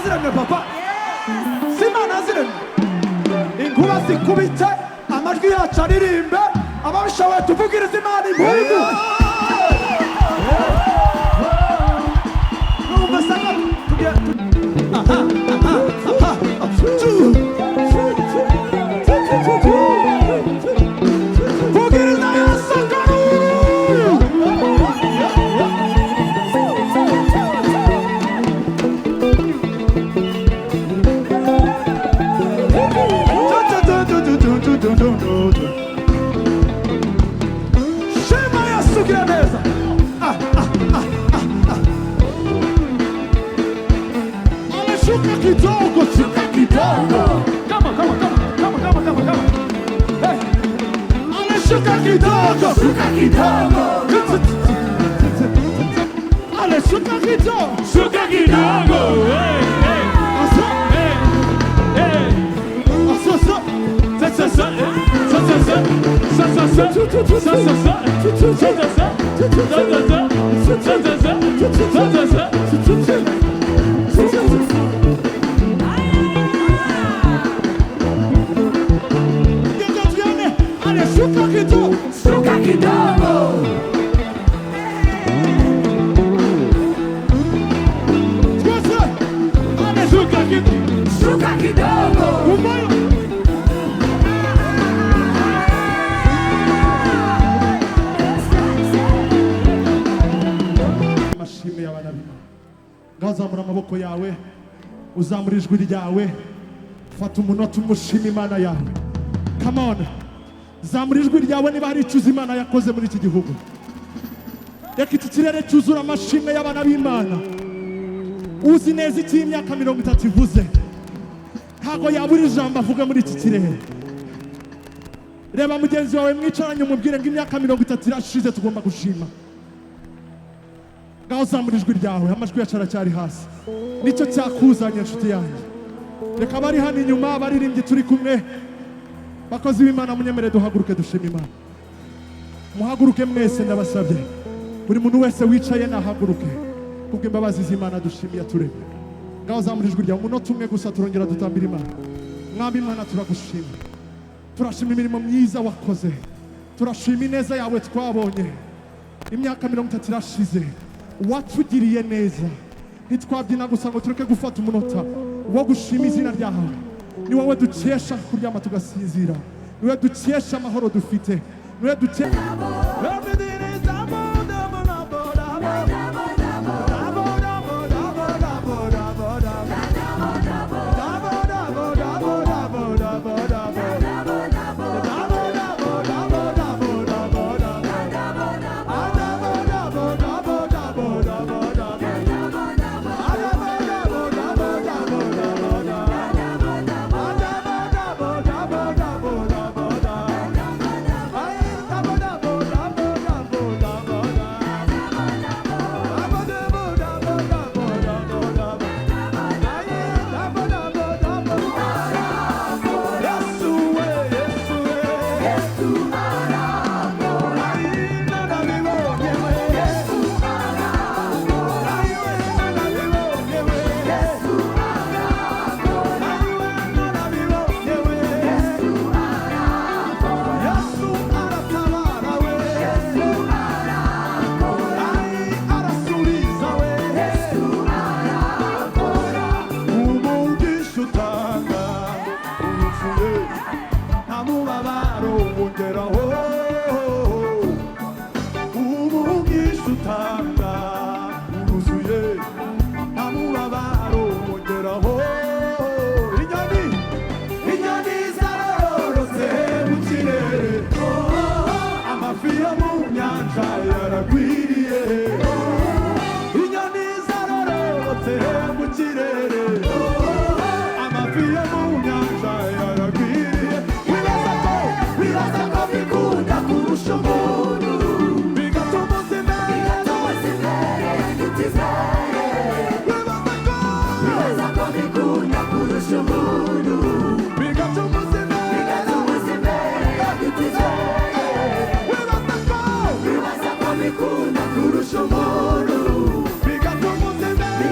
ziremye papa simana ziremye inkuba zikubite amajwi yacu aririmbe ababishoboye tuvugirize Imana impundu numva sanga tugiye vugiriza Yesu Shema Yesu kiraneza Shuka kidogo, shuka kidogo. Come on. Hey. Ale shuka kidogo, shuka kidogo. Ale shuka kidogo, shuka kidogo. Hey. Asa. Hey. Asa. Shuka kidogo. Shuka kidogo. Mashime y'abana b'Imana. Ngazamura amaboko yawe, uzamura ijwi ryawe, fata umunota umushima Imana yawe. Come on. Zamura ijwi ryawe niba hari icyo uzi Imana yakoze muri iki gihugu. Reka iki kirere cyuzura amashimwe y'abana b'Imana. Uzi neza iki imyaka 30 ivuze. Ntago yabura ijambo avuga muri iki kirere. Reba mugenzi wawe mwicaranye umubwire ngo imyaka 30 irashize tugomba gushima. Ngaho zamura ijwi ryawe, amajwi yacu aracyari hasi. Nicyo cyakuzanye inshuti yanjye. Reka bari hano inyuma baririmbye turi kumwe. Bakozi b'Imana munyemere duhaguruke dushima Imana. Muhaguruke mwese ndabasabye. Buri muntu wese wicaye nahaguruke. Kubwe imbabazi z'Imana dushimiye turemye. Ngaho zamura ijwi ryawe umunota umwe gusa turongera dutambira Imana. Mwami Imana turagushima. Turashima imirimo myiza wakoze. Turashima ineza yawe twabonye. Imyaka 30 irashize. Watugiriye neza. Ntitwabyina gusa ngo tureke gufata umunota wo gushima izina ryawe. Ni wowe dukesha kuryama tugasinzira. Ni wowe dukesha amahoro dufite. Ni wowe dukesha Kuna kurusha umuntu bigatuma uzimera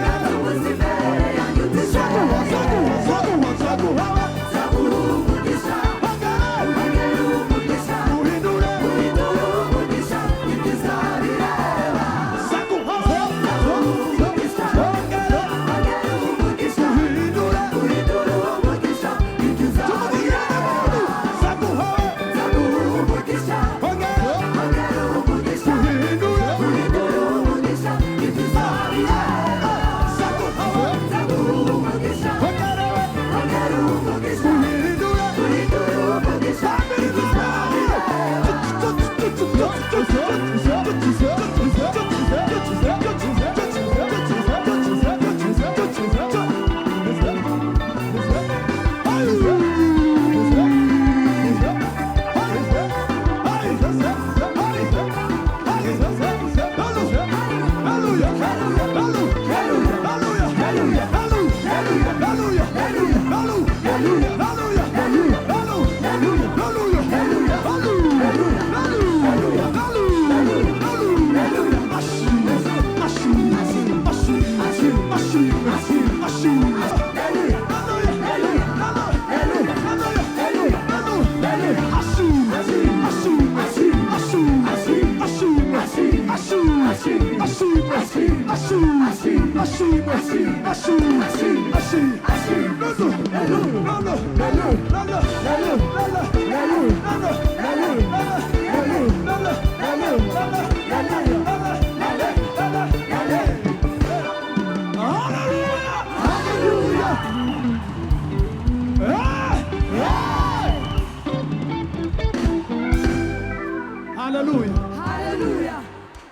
Hallelujah.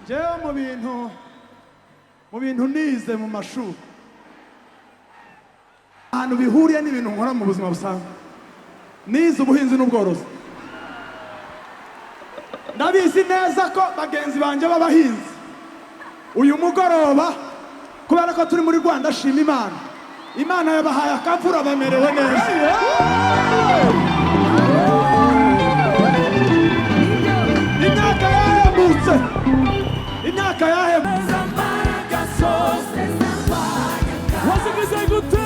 jewe mu bintu nize mu mashuri ahantu bihuriye n'ibintu nkora mu buzima busanzwe nize ubuhinzi n'ubworozi ndabizi neza ko bagenzi banje b'abahinzi uyu mugoroba kubera ko turi muri Rwanda shima Imana yabahaye akavura bamerewe neza imyaka yahembutse wasigize gute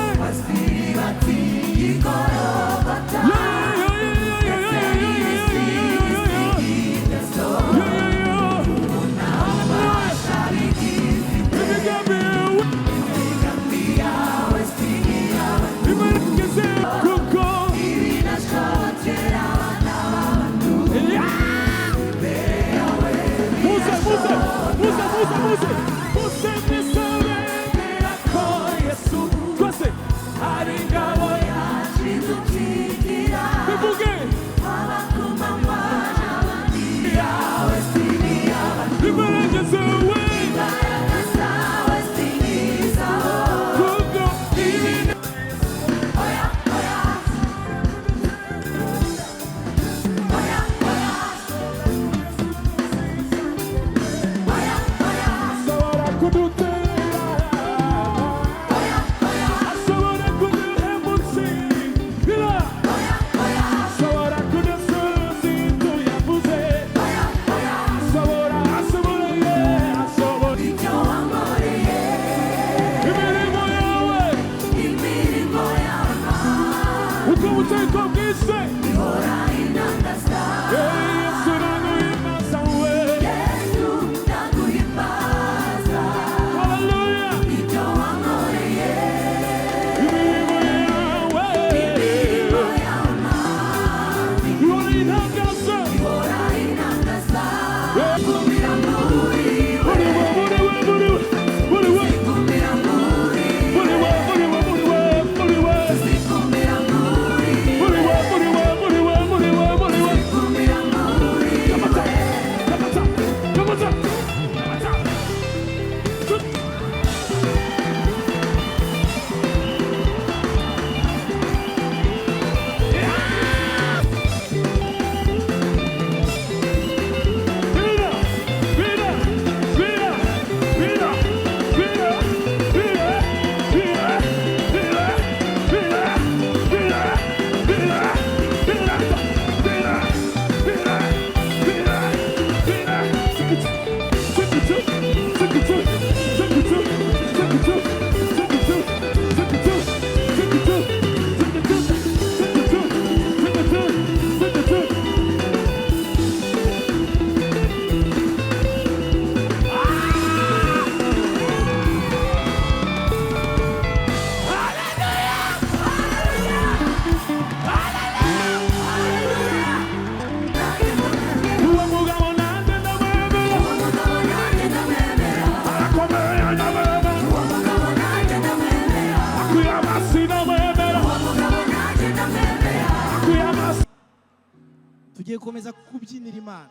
tugiye komeza kubyinira Imana,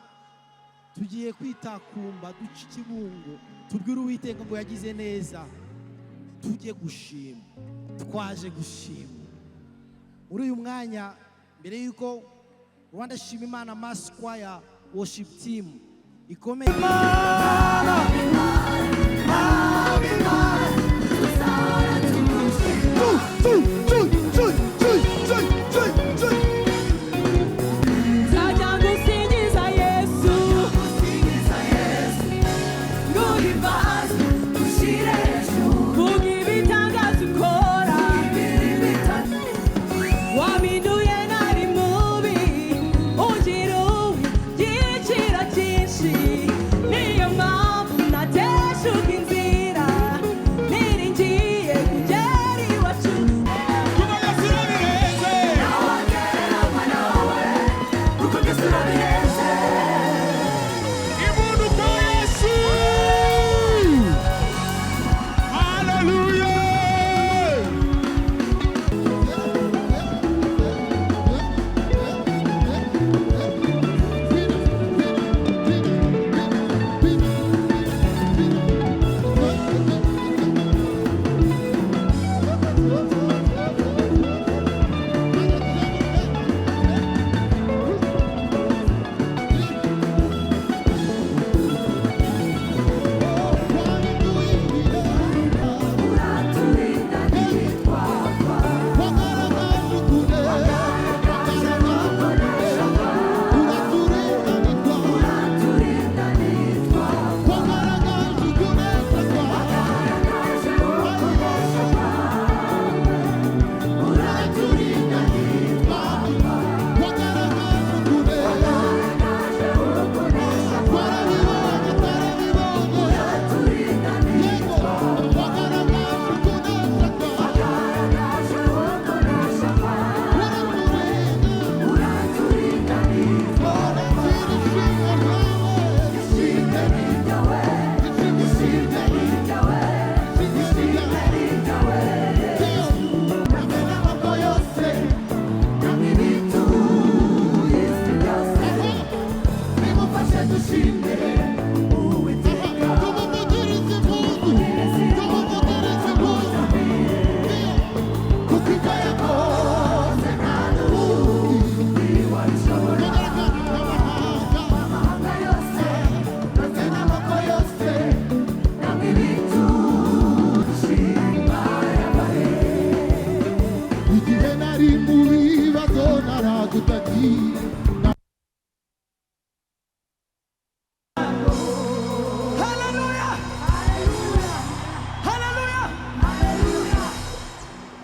tugiye kwitakumba duca ikibungo, tubwire Uwiteka ngo yagize neza, tujye gushima, twaje gushima. Muri uyu mwanya mbere yuko Rwanda Shima Imana Mass Choir Worship Team ikomeye Niyo mpamvu nateshuka inzira haleluya.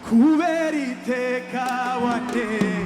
kubera iteka wateye